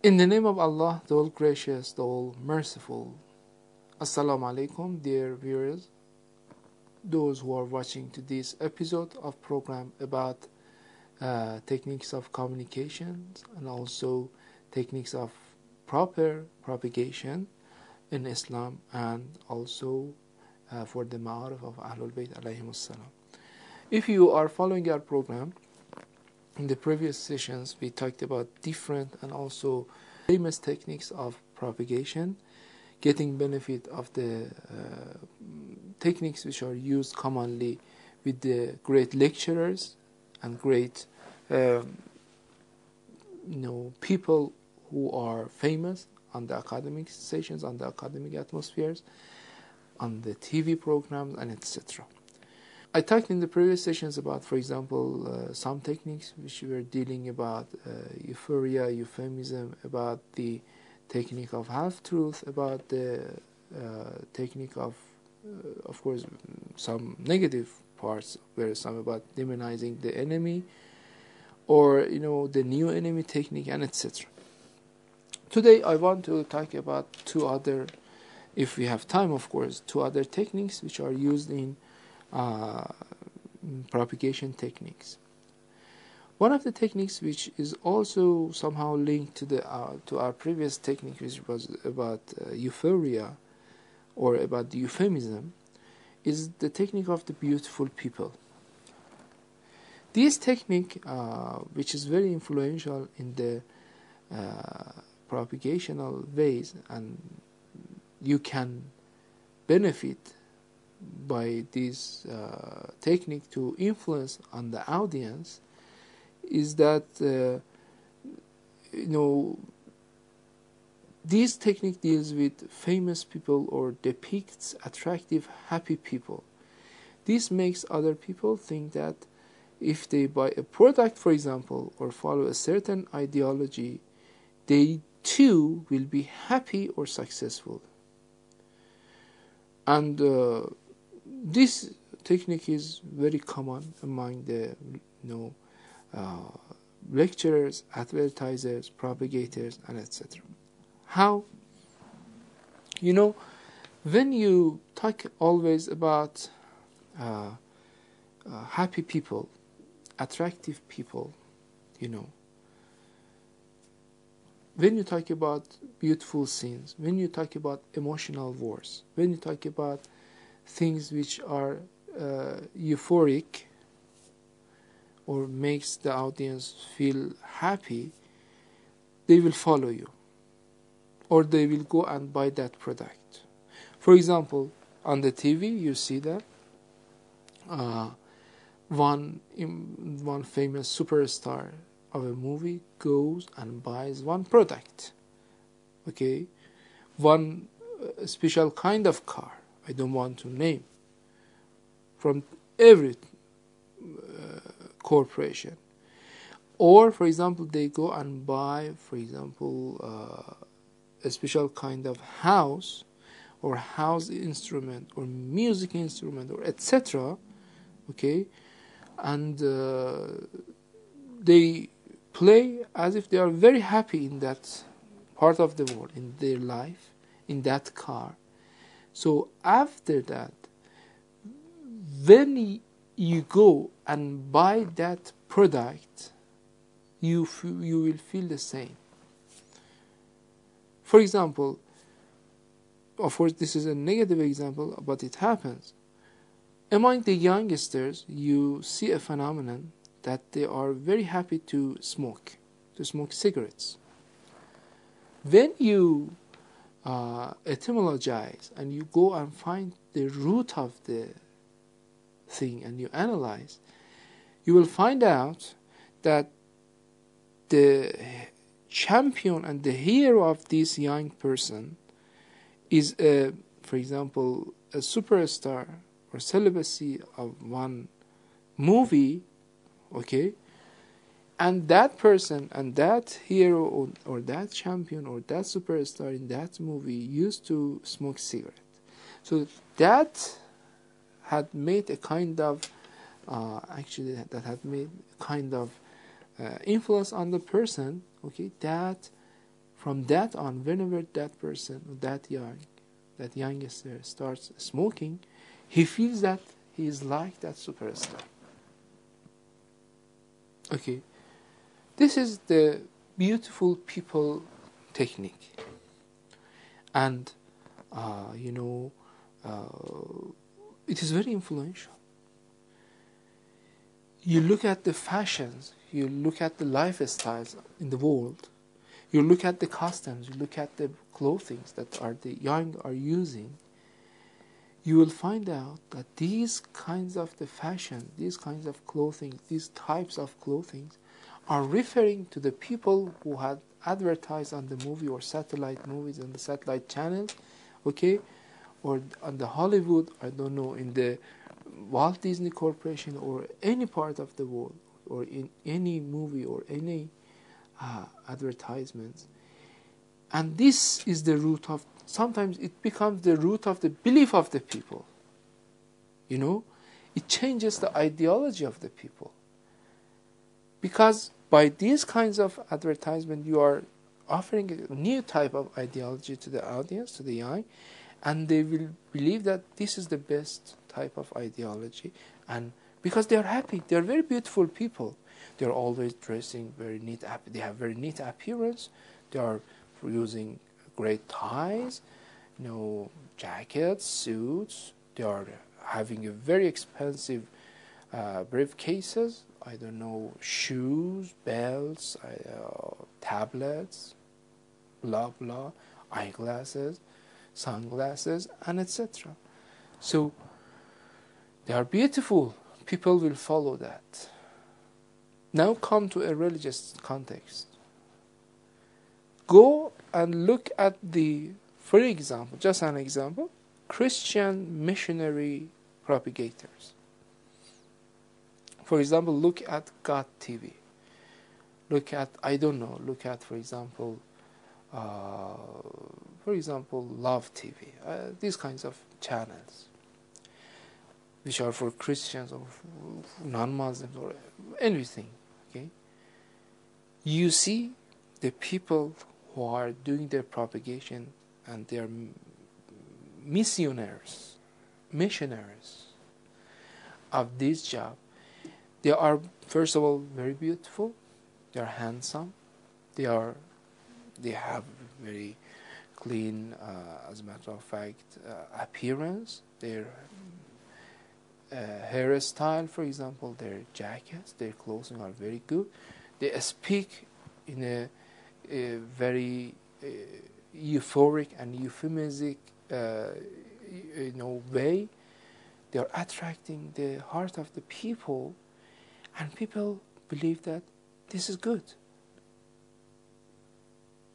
In the name of Allah, the All Gracious, the All Merciful. Assalamu alaikum, dear viewers, those who are watching to this episode of program about techniques of communications and also techniques of proper propagation in Islam, and also for the ma'arif of Ahlul Bayt alayhimus salam. If you are following our program, in the previous sessions we talked about different and also famous techniques of propagation, getting benefit of the techniques which are used commonly with the great lecturers and great people who are famous on the academic stations, on the academic atmospheres, on the TV programs, and etc. I talked in the previous sessions about, for example, some techniques which were dealing about euphoria, euphemism, about the technique of half-truth, about the technique of course, some negative parts, where some about demonizing the enemy, or the new enemy technique, and etc. Today I want to talk about two other, if we have time of course, two other techniques which are used in propagation techniques. One of the techniques which is also somehow linked to our previous technique, which was about euphoria or about the euphemism, is the technique of the beautiful people. This technique, which is very influential in the propagational ways, and you can benefit by this technique to influence on the audience, is that this technique deals with famous people or depicts attractive, happy people. This makes other people think that if they buy a product, for example, or follow a certain ideology, they too will be happy or successful. And this technique is very common among the lecturers, advertisers, propagators, and etc. How? When you talk always about happy people, attractive people, when you talk about beautiful scenes, when you talk about emotional words, when you talk about things which are euphoric or makes the audience feel happy, they will follow you, or they will go and buy that product. For example, on the TV you see that one famous superstar of a movie goes and buys one product, one special kind of car, I don't want to name, from every corporation. Or, for example, they go and buy, for example, a special kind of house, or house instrument, or music instrument, or etc. And they play as if they are very happy in that part of the world, in their life, in that car. So after that, when you go and buy that product, you will feel the same. For example, of course this is a negative example, but it happens. Among the youngsters, you see a phenomenon that they are very happy to smoke cigarettes. When you etymologize and you go and find the root of the thing and you analyze, you will find out that the champion and the hero of this young person is, for example, a superstar or celibacy of one movie, and that person and that hero or that champion or that superstar in that movie used to smoke cigarette. So that had made a kind of influence on the person, that From that on, whenever that person, that youngster starts smoking, he feels that he is like that superstar. Okay, this is the beautiful people technique. And, it is very influential. You look at the fashions, you look at the lifestyles in the world, you look at the customs, you look at the clothing that the young are using, you will find out that these kinds of the fashion, these kinds of clothing, these types of clothing are referring to the people who had advertised on the movie or satellite movies on the satellite channels, okay, or on the Hollywood, I don't know, in the Walt Disney Corporation or any part of the world, or in any movie or any advertisements. And this is the root of, sometimes it becomes the root of the belief of the people. It changes the ideology of the people. Because by these kinds of advertisement, you are offering a new type of ideology to the audience, to the young, and they will believe that this is the best type of ideology. And because they are happy, they are very beautiful people. They are always dressing very neat. They have very neat appearance. They are using great ties, jackets, suits. They are having a very expensive briefcases. I don't know, shoes, belts, tablets, blah blah, eyeglasses, sunglasses, and etc. So they are beautiful. People will follow that. Now come to a religious context. Go and look at for example, just an example, Christian missionary propagators. For example, look at God TV. Look at, for example, Love TV. These kinds of channels, which are for Christians or non-Muslims or anything. Okay, you see the people who are doing their propagation, and they are missionaries of this job. They are, first of all, very beautiful. They are handsome. They have very clean, as a matter of fact, appearance. Their hairstyle, for example, their jackets, their clothing are very good. They speak in a very euphoric and euphemistic way. They are attracting the heart of the people, and people believe that this is good.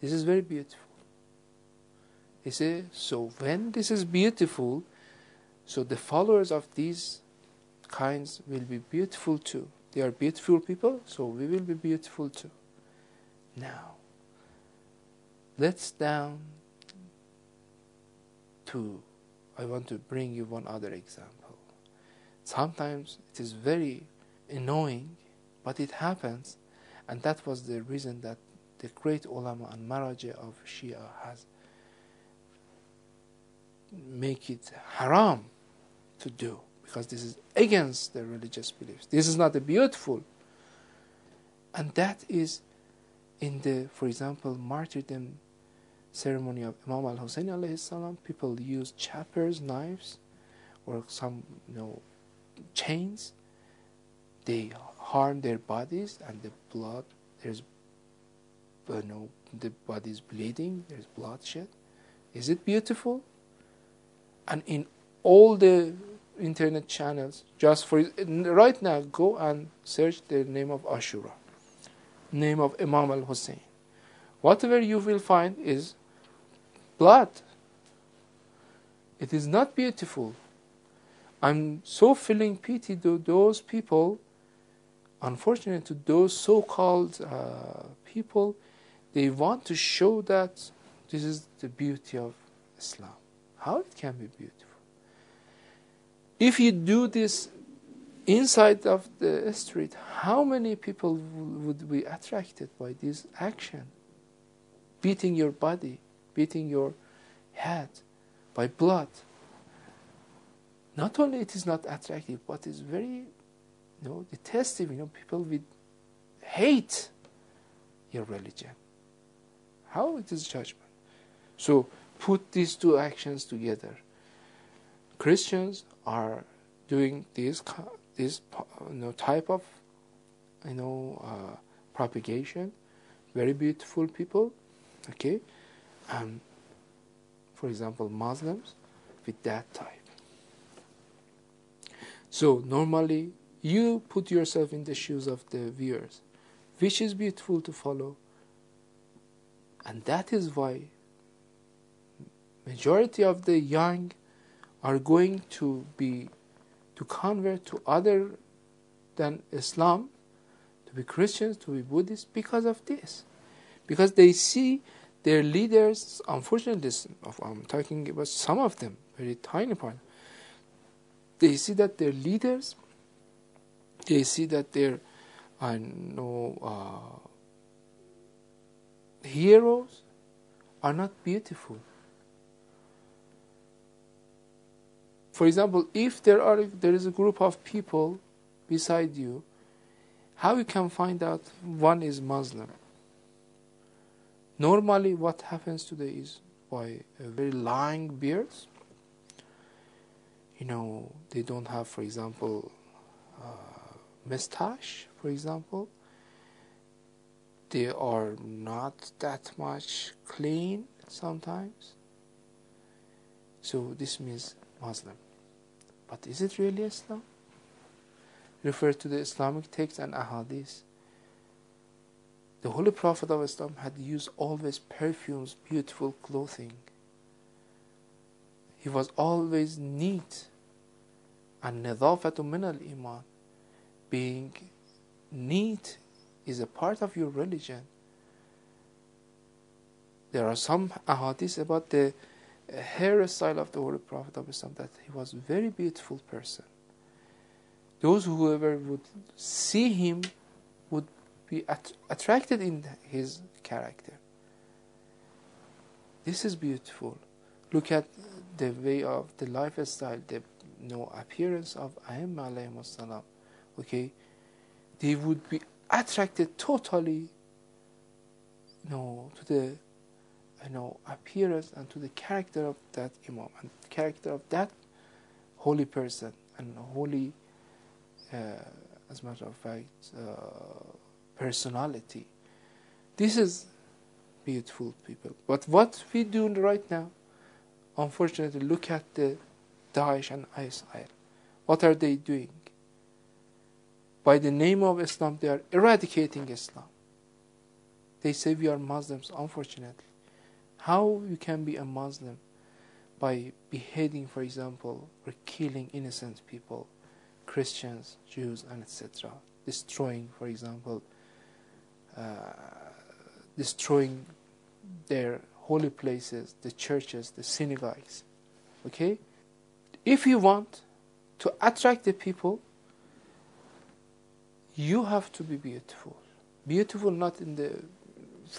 This is very beautiful. They say, so when this is beautiful, so the followers of these kinds will be beautiful too. They are beautiful people, so we will be beautiful too. Now, let's down to, I want to bring you one other example. Sometimes it is very annoying, but it happens, and that was the reason that the great ulama and maraji of Shia has make it haram to do, because this is against the religious beliefs. This is not a beautiful. And that is in the, for example, martyrdom ceremony of Imam al-Hussein alayhi salam. People use chappers, knives, or some chains. They harm their bodies, and the blood, there's the body is bleeding, there's bloodshed. Is it beautiful? And in all the internet channels, just for right now, go and search the name of Ashura, name of Imam al-Hussein. Whatever you will find is blood. It is not beautiful. I'm so feeling pity to those people. Unfortunately, to those so-called people, they want to show that this is the beauty of Islam. How it can be beautiful? If you do this inside of the street, how many people would be attracted by this action? beating your body, beating your head by blood. Not only it is not attractive, but it's very, detestive. People will hate your religion. How it is judgment? So put these two actions together. Christians are doing this type of propagation. Very beautiful people, okay, and for example Muslims with that type. So normally you put yourself in the shoes of the viewers, which is beautiful to follow, and that is why majority of the young are going to convert to other than Islam, to be Christians, to be Buddhists, because of this. Because they see their leaders, unfortunately, I'm talking about some of them, very tiny part. They see that their leaders, they see that their heroes are not beautiful. For example, if there is a group of people beside you, how you can find out one is Muslim? Normally what happens today is by a very long beards. They don't have, for example, mustache, for example. They are not that much clean sometimes. So this means Muslim. But is it really Islam? Refer to the Islamic text and ahadith. The Holy Prophet of Islam had used always perfumes, beautiful clothing. He was always neat. And nadafatu min al-iman. Being neat is a part of your religion. There are some ahadith about the hairstyle of the Holy Prophet of Islam, that he was a very beautiful person. Whoever would see him would be attracted in his character. This is beautiful. Look at the way of the lifestyle, the appearance of Aimma alayhimus salam. Okay, they would be attracted totally to the appearance and to the character of that Imam and the character of that holy person and holy, as a matter of fact, personality. This is beautiful people. But what we do right now, unfortunately, look at the Daesh and ISIL. What are they doing? By the name of Islam, they are eradicating Islam. They say we are Muslims, unfortunately. How you can be a Muslim by beheading, for example, or killing innocent people, Christians, Jews, and etc. Destroying, for example, destroying their holy places, the churches, the synagogues. Okay? If you want to attract the people, you have to be beautiful. Beautiful not in the,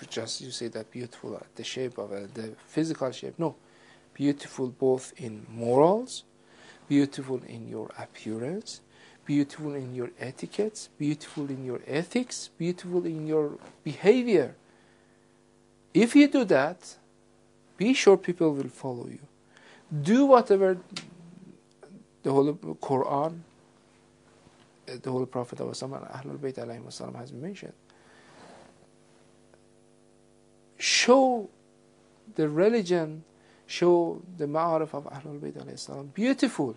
just you say that beautiful at the shape of the physical shape. No. Beautiful both in morals, beautiful in your appearance, beautiful in your etiquettes, beautiful in your ethics, beautiful in your behavior. If you do that, be sure people will follow you. Do whatever the Holy Quran, the Holy Prophet of Islam and Ahlul Bayt alayhi salam has mentioned. Show the religion, show the ma'arif of Ahlul Bayt alayhi salam beautiful.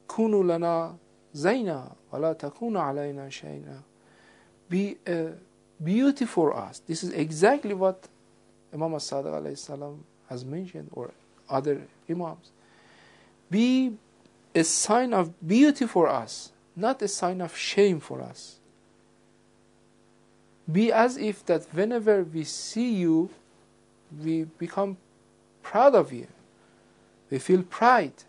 Kunu lana zayna wa la takunu alayna shayna. Be a beauty for us. This is exactly what Imam as-Sadiq alayhi salam has mentioned, or other imams. Be a sign of beauty for us, not a sign of shame for us. Be as if that whenever we see you, we become proud of you. We feel pride,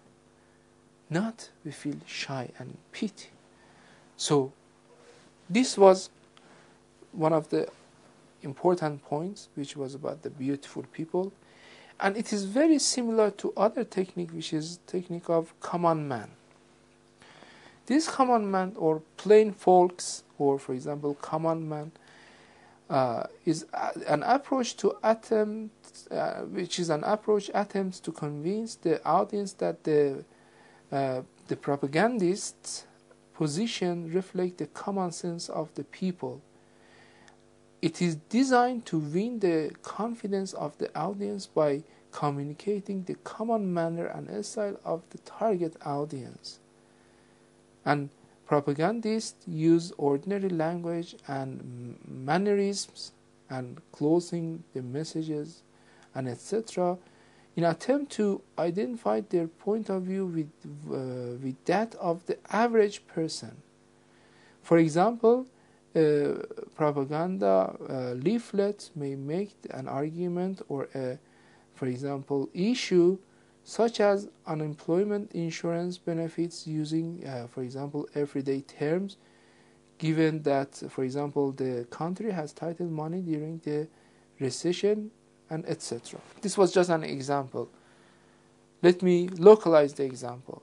not we feel shy and pity. So this was one of the important points, which was about the beautiful people. And it is very similar to other technique, which is technique of common man. This common man, or plain folks, or for example common man, is an approach to attempts to convince the audience that the propagandist's position reflects the common sense of the people. It is designed to win the confidence of the audience by communicating the common manner and style of the target audience. And propagandists use ordinary language and mannerisms and closing the messages and etc. in attempt to identify their point of view with that of the average person. For example, propaganda leaflet may make an argument or for example issue such as unemployment insurance benefits using for example everyday terms, given that for example the country has tightened money during the recession and etc. This was just an example. Let me localize the example,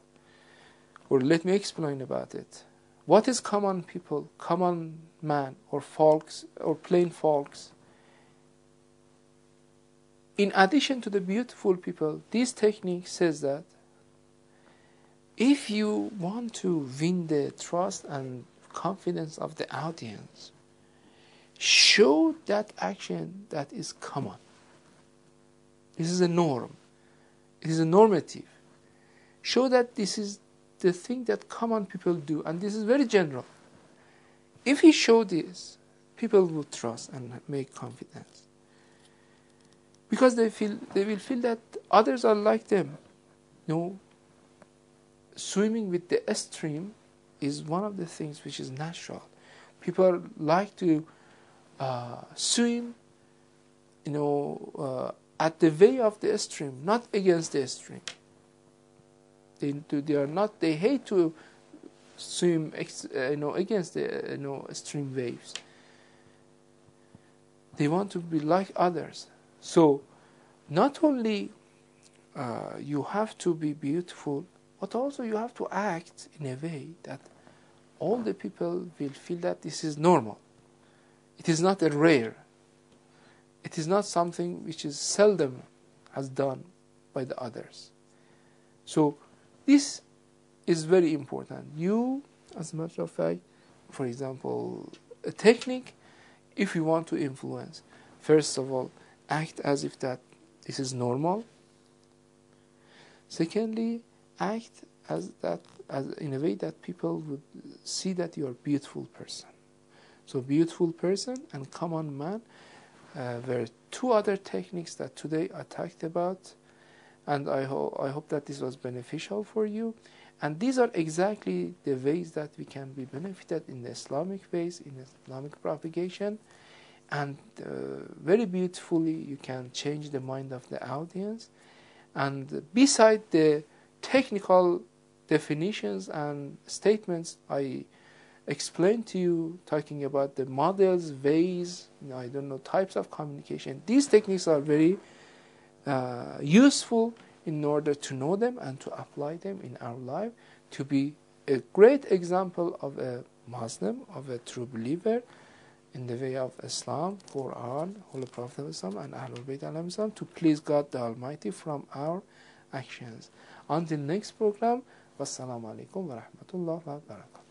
or let me explain about it. What is common people, common man, or folks, or plain folks? In addition to the beautiful people, this technique says that if you want to win the trust and confidence of the audience, show that action that is common. This is a norm. It is a normative. Show that this is the thing that common people do, and this is very general. If he show this, people will trust and make confidence, because they will feel that others are like them. Swimming with the stream is one of the things which is natural. People like to swim, at the way of the stream, not against the stream. They hate to swim against the stream waves. They want to be like others. So not only you have to be beautiful, but also you have to act in a way that all the people will feel that this is normal. It is not a rare. It is not something which is seldom has done by the others. So this is very important. You, as a matter of fact, for example, a technique, if you want to influence, first of all, act as if that this is normal. Secondly, act as in a way that people would see that you are a beautiful person. So beautiful person and common man were two other techniques that today I talked about, and I hope that this was beneficial for you. And these are exactly the ways that we can be benefited in the Islamic ways, in Islamic propagation. And very beautifully you can change the mind of the audience. And beside the technical definitions and statements I explained to you, talking about the models, ways, types of communication, these techniques are very useful in order to know them and to apply them in our life, to be a great example of a Muslim, of a true believer in the way of Islam, Quran, Holy Prophet of Islam, and Ahlul Bayt alayhim salam, to please God the Almighty from our actions. Until next program, wassalamu alaikum wa rahmatullahi wa barakatuh.